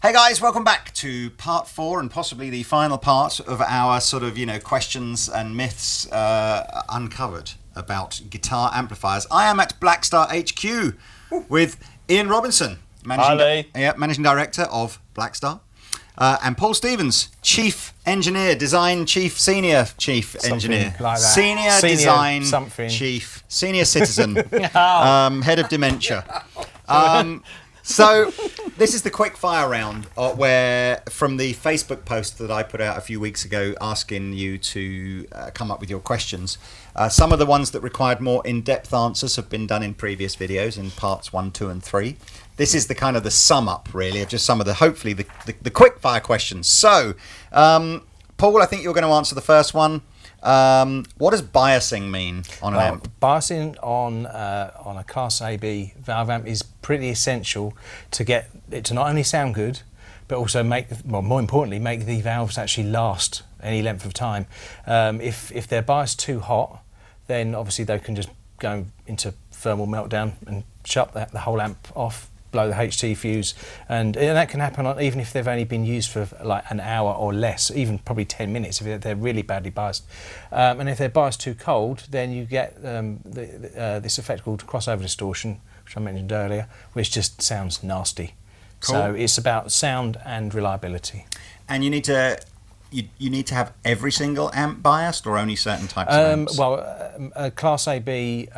Hey guys, welcome back to part 4 and possibly the final part of our sort of, questions and myths uncovered about guitar amplifiers. I am at Blackstar HQ with Ian Robinson, Managing Director of Blackstar, and Paul Stevens, Chief Engineer, Design Chief, Senior Chief Engineer, like that. Senior Design something. Chief, Senior Citizen, Head of Dementia. So this is the quick fire round where from the Facebook post that I put out a few weeks ago asking you to come up with your questions. Some of the ones that required more in-depth answers have been done in previous videos in parts 1, 2 and 3. This is the kind of the sum up really of just some of the hopefully the quick fire questions. So Paul, I think you're going to answer the first one. What does biasing mean on an amp? Biasing on a Class AB valve amp is pretty essential to get it to not only sound good, but also more importantly, make the valves actually last any length of time. If they're biased too hot, then obviously they can just go into thermal meltdown and shut the whole amp off, blow the HT fuse, and that can happen even if they've only been used for like an hour or less, even probably 10 minutes if they're really badly biased. And if they're biased too cold, then you get this effect called crossover distortion, which I mentioned earlier, which just sounds nasty. Cool. So it's about sound and reliability. And you need to have every single amp biased or only certain types of amps? Class AB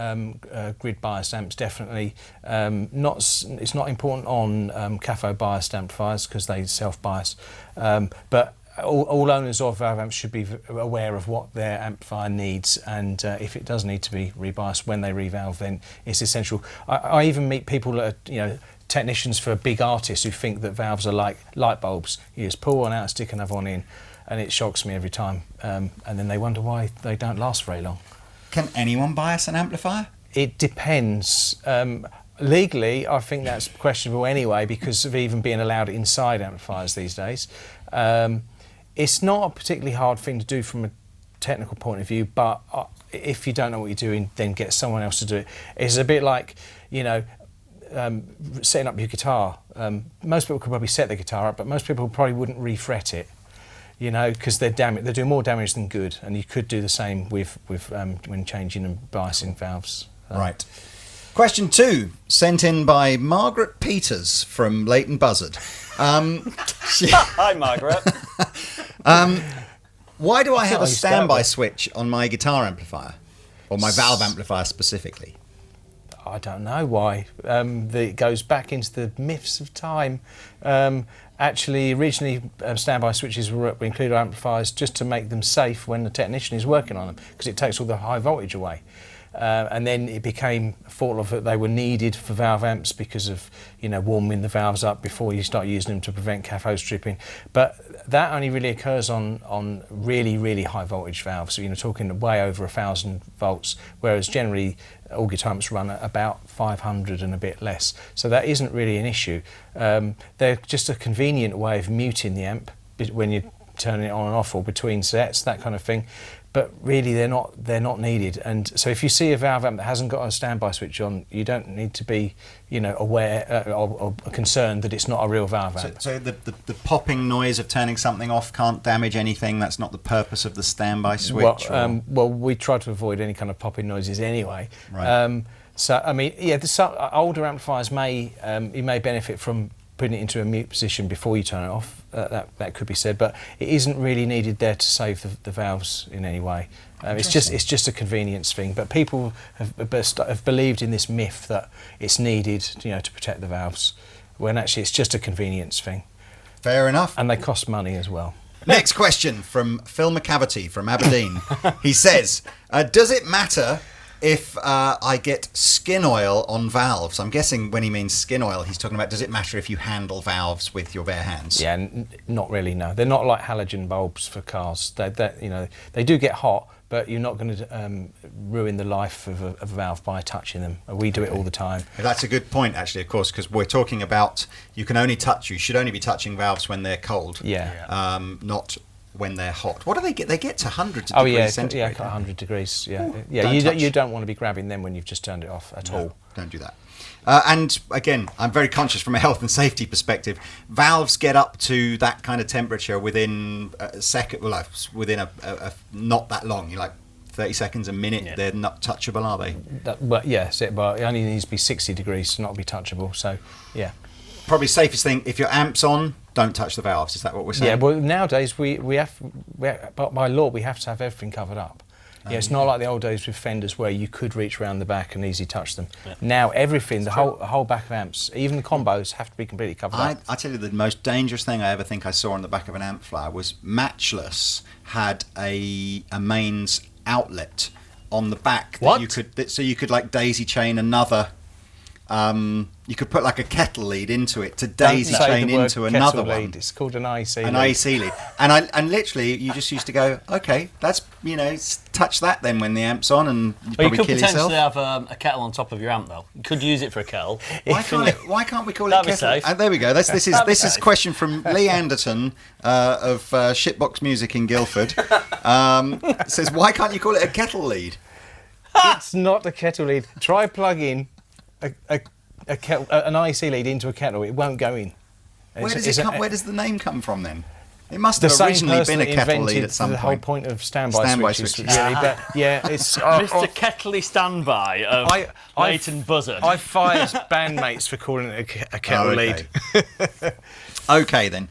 grid biased amps definitely. It's not important on cathode biased amplifiers because they self-bias. But all owners of valve amps should be aware of what their amplifier needs, and if it does need to be rebiased when they revalve, then it's essential. I even meet people that are, technicians for big artists who think that valves are like light bulbs. You just pull one out, stick another one in, and it shocks me every time. And then they wonder why they don't last very long. Can anyone bias an amplifier? It depends. Legally, I think that's questionable anyway because of even being allowed inside amplifiers these days. It's not a particularly hard thing to do from a technical point of view, but if you don't know what you're doing, then get someone else to do it. It's a bit like, setting up your guitar. Most people could probably set the guitar up, but most people probably wouldn't refret it, because they're doing more damage than good, and you could do the same with when changing and biasing valves. Right. Question 2, sent in by Margaret Peters from Leighton Buzzard. Hi, Margaret. Why do I have a standby switch on my guitar amplifier, or my valve amplifier specifically? I don't know why. It goes back into the myths of time. Actually, originally standby switches were included on amplifiers just to make them safe when the technician is working on them, because it takes all the high voltage away. And then it became thought of that they were needed for valve amps because of warming the valves up before you start using them to prevent cathode stripping. But that only really occurs on really, really high voltage valves. So talking way over 1,000 volts, whereas generally all guitar amps run at about 500 and a bit less. So that isn't really an issue. They're just a convenient way of muting the amp when you're turning it on and off or between sets, that kind of thing. But really, they're not needed. And so, if you see a valve amp that hasn't got a standby switch on, you don't need to be, aware or concerned that it's not a real valve amp. So the popping noise of turning something off can't damage anything. That's not the purpose of the standby switch. Well, we try to avoid any kind of popping noises anyway. Right. So I mean, some older amplifiers you may benefit from putting it into a mute position before you turn it off. That could be said, but it isn't really needed there to save the valves in any way. It's just a convenience thing. But people have believed in this myth that it's needed, to protect the valves, when actually it's just a convenience thing. Fair enough. And they cost money as well. Next question from Phil McCavity from Aberdeen. He says, "Does it matter if I get skin oil on valves?" I'm guessing when he means skin oil, he's talking about, does it matter if you handle valves with your bare hands? Yeah, not really, no. They're not like halogen bulbs for cars. They do get hot, but you're not going to ruin the life of a valve by touching them. We do it all the time. That's a good point, actually, of course, because we're talking about you should only be touching valves when they're cold. Yeah. Not when they're hot. What do they get? They get to hundreds of degrees centigrade. Yeah, 100 degrees. Yeah, you don't want to be grabbing them when you've just turned it off at all. don't do that. And again, I'm very conscious from a health and safety perspective. Valves get up to that kind of temperature within a second, within a not that long. You're like 30 seconds, a minute. Yeah. They're not touchable, are they? But it only needs to be 60 degrees to not be touchable. So, yeah. Probably safest thing, if your amp's on, don't touch the valves. Is that what we're saying? Yeah, well, nowadays, we have, by law, we have to have everything covered up. Yeah, it's not like the old days with fenders where you could reach around the back and easily touch them. Yeah. Now everything, the whole back of amps, even the combos, have to be completely covered up. I tell you, the most dangerous thing I ever think I saw on the back of an amplifier was Matchless had a mains outlet on the back that you could, so you could like daisy chain another. You could put like a kettle lead into it to daisy chain into another one. It's called an IEC lead. An IEC lead. And literally, you just used to go, okay, that's, touch that then when the amp's on, and you probably kill yourself. You could potentially have a kettle on top of your amp, though. You could use it for a kettle. Why can't we call it kettle? Safe. There we go. This is a question from Lee Anderton of Shitbox Music in Guildford. Says, why can't you call it a kettle lead? It's not a kettle lead. Try plugging an IEC lead into a kettle, it won't go in. Where does the name come from then? It must have originally been a kettle lead at some point. The whole point of standby switches. Really, but yeah, it's Mr. Kettley Standby of Leighton Buzzard. I fired bandmates for calling it a kettle lead. Okay then.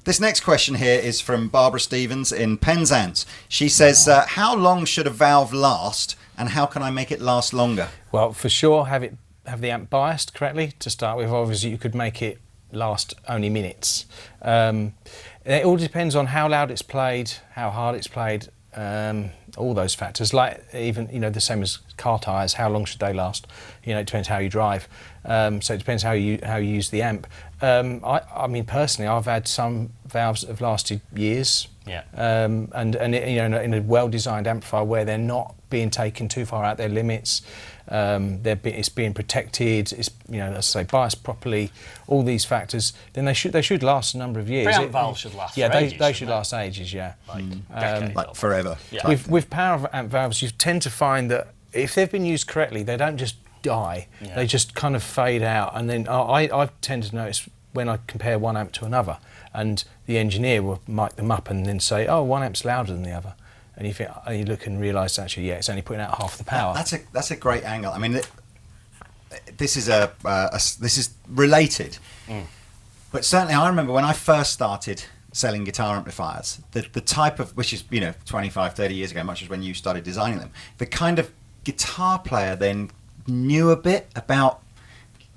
This next question here is from Barbara Stevens in Penzance. She says, how long should a valve last, and how can I make it last longer? Well, for sure, have the amp biased correctly to start with. Obviously, you could make it last only minutes. It all depends on how loud it's played, how hard it's played, all those factors. Like even the same as car tyres, how long should they last? It depends how you drive. So it depends how you use the amp. I mean, personally, I've had some valves that have lasted years. Yeah. And in a well-designed amplifier where they're not being taken too far out their limits, it's being protected, it's as I say, biased properly, all these factors, then they should last a number of years. Preamp valves should last. Yeah, for ages, they should last ages. Yeah, like forever. Yeah. With power amp valves, you tend to find that if they've been used correctly, they don't just die. Yeah. They just kind of fade out, and then I tend to notice when I compare one amp to another, and the engineer will mic them up and then say, oh, one amp's louder than the other. And you look and realise actually, yeah, it's only putting out half the power. That's a great angle. I mean, this is related, but certainly I remember when I first started selling guitar amplifiers, the type of, which is 25, 30 years ago, much as when you started designing them, the kind of guitar player then knew a bit about,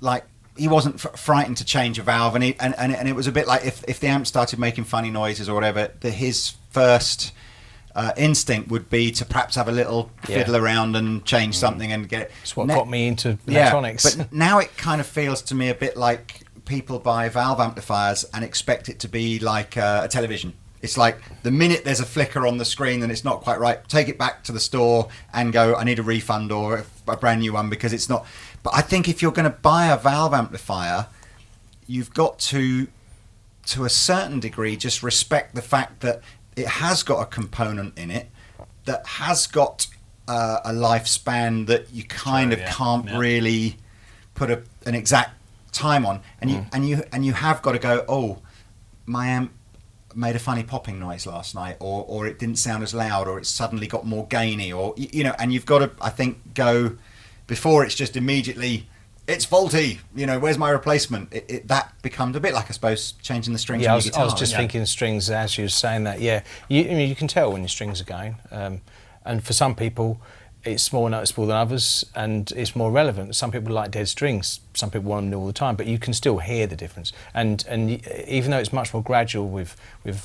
like, he wasn't frightened to change a valve, and it was a bit like if the amp started making funny noises or whatever, his first instinct would be to perhaps have a little fiddle around and change something and get it. It's what got me into electronics. But now it kind of feels to me a bit like people buy valve amplifiers and expect it to be like a television. It's like the minute there's a flicker on the screen and it's not quite right, take it back to the store and go, I need a refund or a brand new one because it's not. But I think if you're going to buy a valve amplifier, you've got to a certain degree, just respect the fact that it has got a component in it that has got a lifespan that you kind of can't really put an exact time on, and you have got to go, oh, my amp made a funny popping noise last night, or it didn't sound as loud, or it suddenly got more gainy, or and you've got to, I think, go before it's just immediately it's faulty, where's my replacement? That becomes a bit like, I suppose, changing the strings on your guitar. I was just thinking strings as you were saying that. Yeah, you can tell when your strings are going, and for some people it's more noticeable than others, and it's more relevant. Some people like dead strings, some people want them all the time, but you can still hear the difference. And even though it's much more gradual with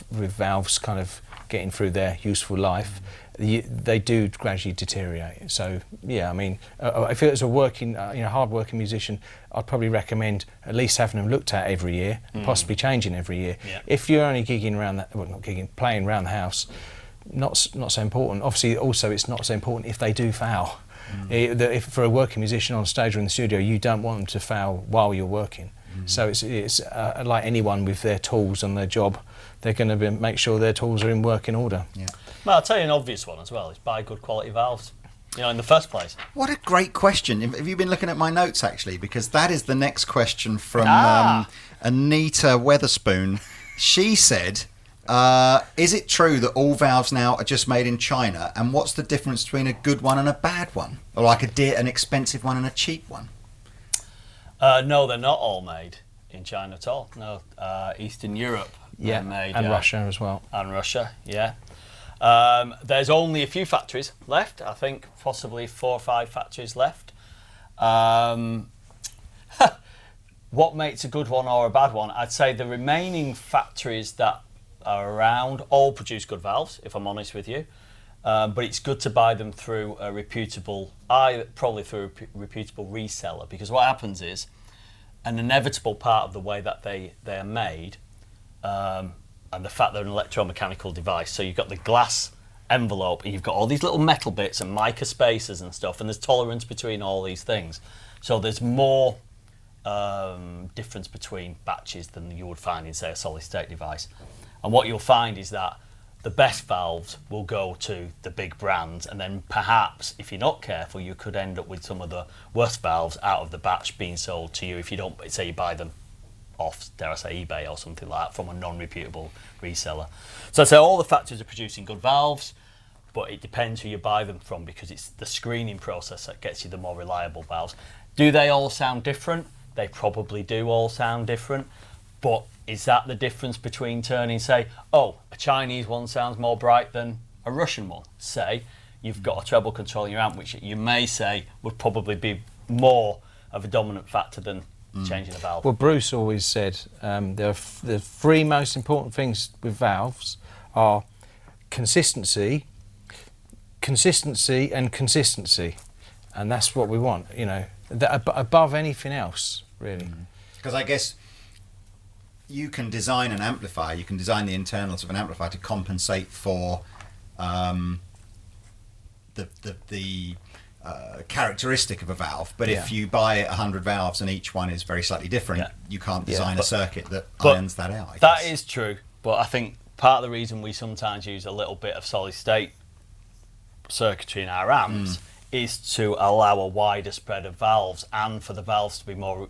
valves kind of getting through their useful life, they do gradually deteriorate. So yeah, I mean, if it was a working, hard-working musician, I'd probably recommend at least having them looked at every year, and possibly changing every year. Yeah. If you're only gigging around playing around the house, not so important. Obviously, also it's not so important if they do foul. If for a working musician on stage or in the studio, you don't want them to foul while you're working. So it's like anyone with their tools on their job, they're going to make sure their tools are in working order. Yeah. Well, I'll tell you an obvious one as well, is buy good quality valves. in the first place? What a great question. Have you been looking at my notes, actually? Because that is the next question from Anita Weatherspoon. She said, is it true that all valves now are just made in China? And what's the difference between a good one and a bad one? Or like an expensive one and a cheap one? No, they're not all made in China at all. No, Eastern Europe they're made. And Russia as well. And Russia, yeah. There's only a few factories left. I think possibly 4 or 5 factories left. What makes a good one or a bad one? I'd say the remaining factories that are around all produce good valves, if I'm honest with you. But it's good to buy them through a reputable, probably through a reputable reseller, because what happens is an inevitable part of the way that they are made, and the fact they're an electromechanical device. So you've got the glass envelope, and you've got all these little metal bits and mica spacers and stuff, and there's tolerance between all these things. So there's more difference between batches than you would find in, say, a solid state device. And what you'll find is that the best valves will go to the big brands, and then perhaps, if you're not careful, you could end up with some of the worst valves out of the batch being sold to you if you don't, say, you buy them off, dare I say, eBay or something like that from a non-reputable reseller. So I'd say all the factories are producing good valves, but it depends who you buy them from, because it's the screening process that gets you the more reliable valves. Do they all sound different? They probably do all sound different, but is that the difference between turning, say, a Chinese one sounds more bright than a Russian one? Say, you've got a treble control in your amp, which you may say would probably be more of a dominant factor than changing a valve. Well, Bruce always said the 3 most important things with valves are consistency, and consistency. And that's what we want, above anything else, really. Because I guess you can design an amplifier, you can design the internals of an amplifier to compensate for the characteristic of a valve, but if you buy 100 valves and each one is very slightly different, you can't design a circuit that irons that out. That is true, but I think part of the reason we sometimes use a little bit of solid state circuitry in our amps is to allow a wider spread of valves, and for the valves to be more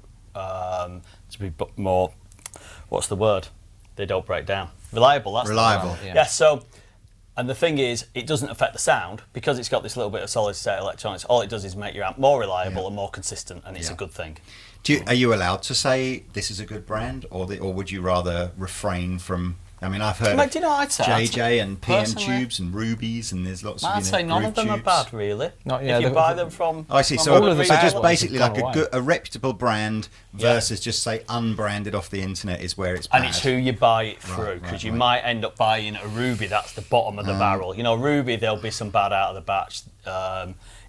what's the word? They don't break down. Reliable, that's reliable. The word. Yeah, so, and the thing is, it doesn't affect the sound, because it's got this little bit of solid state electronics. All it does is make your amp more reliable and more consistent, and it's a good thing. Are you allowed to say this is a good brand, or would you rather refrain from? I mean, I've heard of JJ and PM tubes and Rubies, and there's lots of. I'd say none of them are bad, really. If you buy them from. I see. So just basically like a reputable brand versus just say unbranded off the internet is where it's bad. And it's who you buy it through, because you might end up buying a Ruby that's the bottom of the barrel. Ruby, there'll be some bad out of the batch.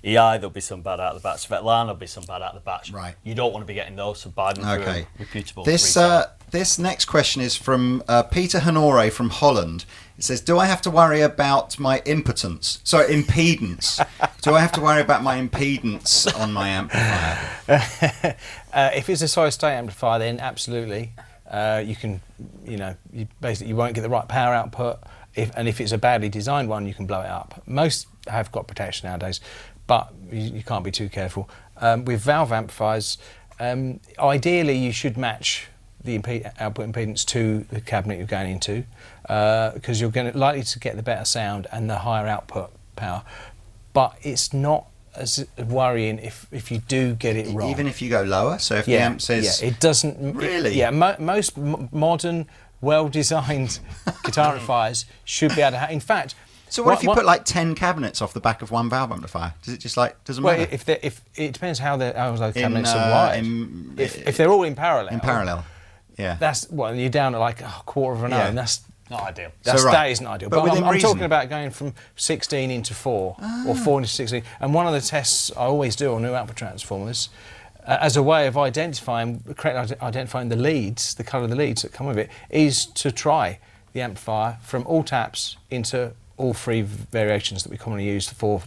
EI, there'll be some bad out of the batch. Svetlana, there'll be some bad out of the batch. Right. You don't want to be getting those, so buy them through a reputable retailer. This next question is from Peter Honore from Holland. It says, do I have to worry about my impedance? Do I have to worry about my impedance on my amplifier? If it's a solid state amplifier, then absolutely. You can, you won't get the right power output. If it's a badly designed one, you can blow it up. Most have got protection nowadays, but you can't be too careful. With valve amplifiers, ideally you should match the output impedance to the cabinet you're going into, because you're likely to get the better sound and the higher output power. But it's not as worrying if you do get it wrong. Even if you go lower? So if the amp says... Yeah, it doesn't... Really? Most modern, well-designed guitar amplifiers should be able to have... In fact... So what if you put like 10 cabinets off the back of one valve amplifier? Does it just doesn't matter? If it depends how those cabinets are wired. If they're all in parallel... In parallel. Yeah. You're down to like a quarter of an hour, and that's not ideal. That isn't ideal. But I'm talking about going from 16 into 4, or 4 into 16. And one of the tests I always do on new output transformers, as a way of correctly identifying the leads, the colour of the leads that come with it, is to try the amplifier from all taps into all 3 variations that we commonly use, 4,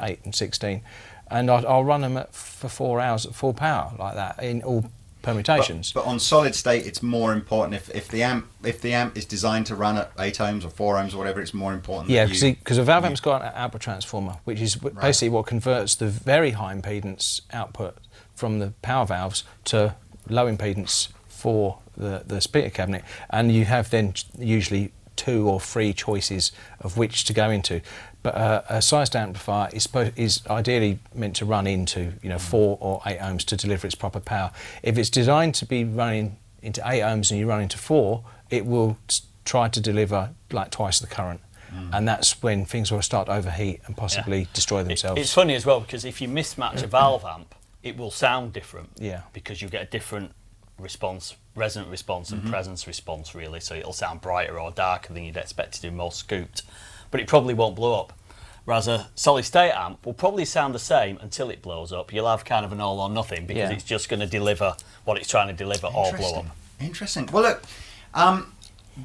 8 and 16. And I'll run them for 4 hours at full power like that in all permutations. But on solid state, it's more important if the amp is designed to run at 8 ohms or 4 ohms or whatever. It's more important. Yeah, because a valve amp's got an output transformer, which is basically what converts the very high impedance output from the power valves to low impedance for the speaker cabinet, and you have then usually 2 or 3 choices of which to go into. But a sized amplifier is ideally meant to run into 4 or 8 ohms to deliver its proper power. If it's designed to be running into 8 ohms and you run into 4, it will try to deliver like twice the current. And that's when things will start to overheat and possibly destroy themselves. It's funny as well, because if you mismatch a valve amp, it will sound different. Yeah. Because you get a different response, resonant response and presence response, really. So it'll sound brighter or darker than you'd expect it to, more scooped. But it probably won't blow up. Whereas a solid state amp will probably sound the same until it blows up. You'll have kind of an all or nothing, because it's just going to deliver what it's trying to deliver or blow up. Interesting. Well, look,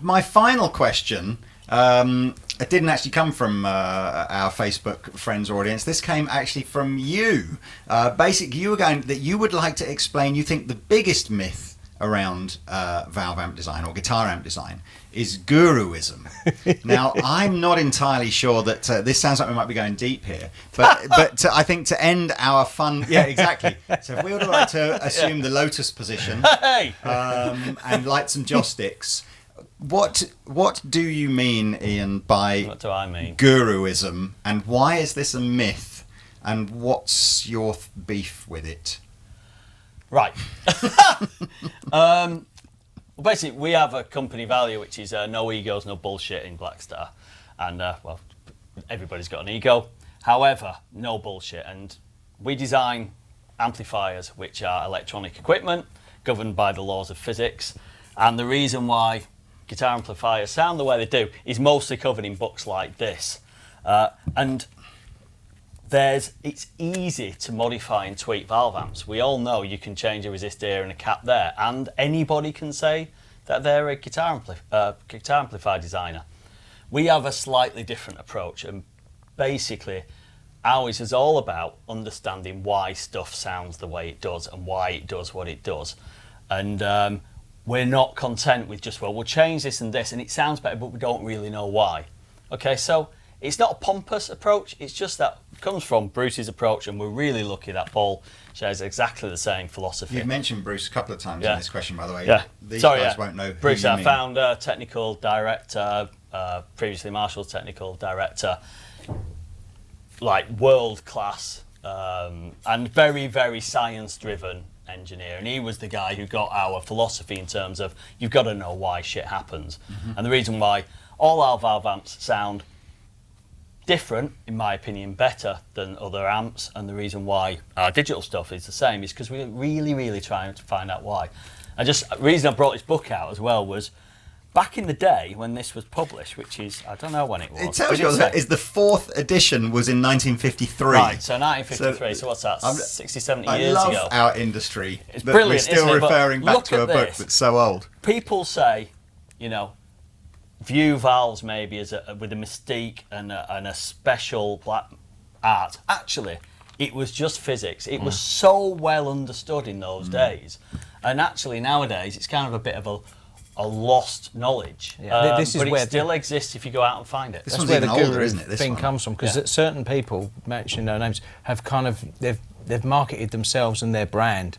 my final question, it didn't actually come from our Facebook friends or audience. This came actually from you. Basically, you were going that you would like to explain, you think the biggest myth around valve amp design or guitar amp design is guruism. Now, I'm not entirely sure that this sounds like we might be going deep here, but I think to end our fun, yeah, exactly. So if we would like to assume the lotus position and light some joss sticks, what do you mean, Ian, by what do I mean? Guruism, and why is this a myth, and what's your beef with it? Right. Well, basically, we have a company value, which is no egos, no bullshit in Blackstar. And, well, everybody's got an ego. However, no bullshit. And we design amplifiers, which are electronic equipment, governed by the laws of physics. And the reason why guitar amplifiers sound the way they do is mostly covered in books like this. And it's easy to modify and tweak valve amps. We all know you can change a resistor here and a cap there, and anybody can say that they're a guitar amplifier designer. We have a slightly different approach, and basically ours is all about understanding why stuff sounds the way it does and why it does what it does. And we're not content with just, well, we'll change this and this and it sounds better, but we don't really know why. Okay, so it's not a pompous approach, it's just that it comes from Bruce's approach, and we're really lucky that Paul shares exactly the same philosophy. You've mentioned Bruce a couple of times in this question, by the way. Yeah. These guys won't know who Bruce, you our mean. founder, technical director, previously Marshall's technical director, like world class, and very, very science driven engineer, and he was the guy who got our philosophy in terms of you've got to know why shit happens. And the reason why all our valve amps sound different, in my opinion, better than other amps, and the reason why our digital stuff is the same is because we're really, really trying to find out why. And just the reason I brought this book out as well was back in the day when this was published, which is, I don't know when it was. It tells you that is the 4th edition was in 1953. Right, so 1953, so what's that, 60, 70 years ago? I love our industry. It's that brilliant, we're still isn't it? referring But back to a book this. that's so old. People say, view valves maybe as with a mystique and a special black art. Actually, it was just physics. It was so well understood in those days. And actually nowadays, it's kind of a bit of a lost knowledge. Yeah. This is but where it still exists if you go out and find it. This That's one's where the even older, guru isn't it, this thing one? comes from, because certain people, mentioning no names, have kind of they've marketed themselves and their brand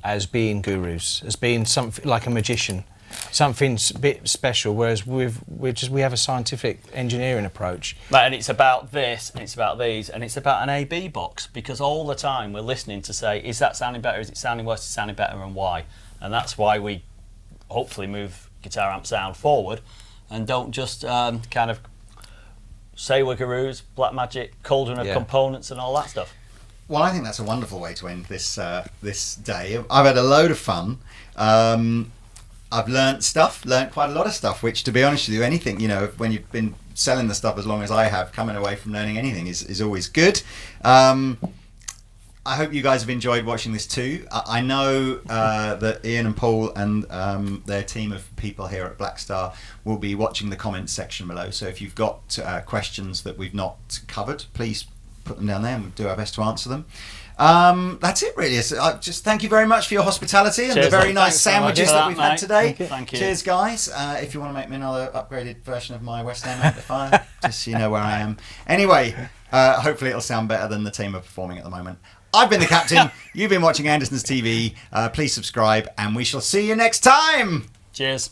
as being gurus, as being something like a magician, something a bit special. Whereas we have a scientific engineering approach. Right, and it's about this, and it's about these, and it's about an A/B box, because all the time we're listening to say, is that sounding better? Is it sounding worse? Is it sounding better, and why? And that's why we hopefully move guitar amp sound forward, and don't just kind of say we're gurus, black magic, cauldron of components, and all that stuff. Well, I think that's a wonderful way to end this this day. I've had a load of fun. I've learnt quite a lot of stuff, which, to be honest with you, anything, when you've been selling the stuff as long as I have, coming away from learning anything is always good. I hope you guys have enjoyed watching this too. I know that Ian and Paul and their team of people here at Blackstar will be watching the comments section below. So if you've got questions that we've not covered, please put them down there and we'll do our best to answer them. That's it, really. So, just thank you very much for your hospitality and the Cheers, very mate. nice Thanks so much sandwiches for that that, we've had mate. today. Thank you. Cheers, guys. If you want to make me another upgraded version of my West Ham amplifier, just so you know where I am. Anyway, hopefully it'll sound better than the team are performing at the moment. I've been the captain. You've been watching Andertons TV. Please subscribe, and we shall see you next time. Cheers.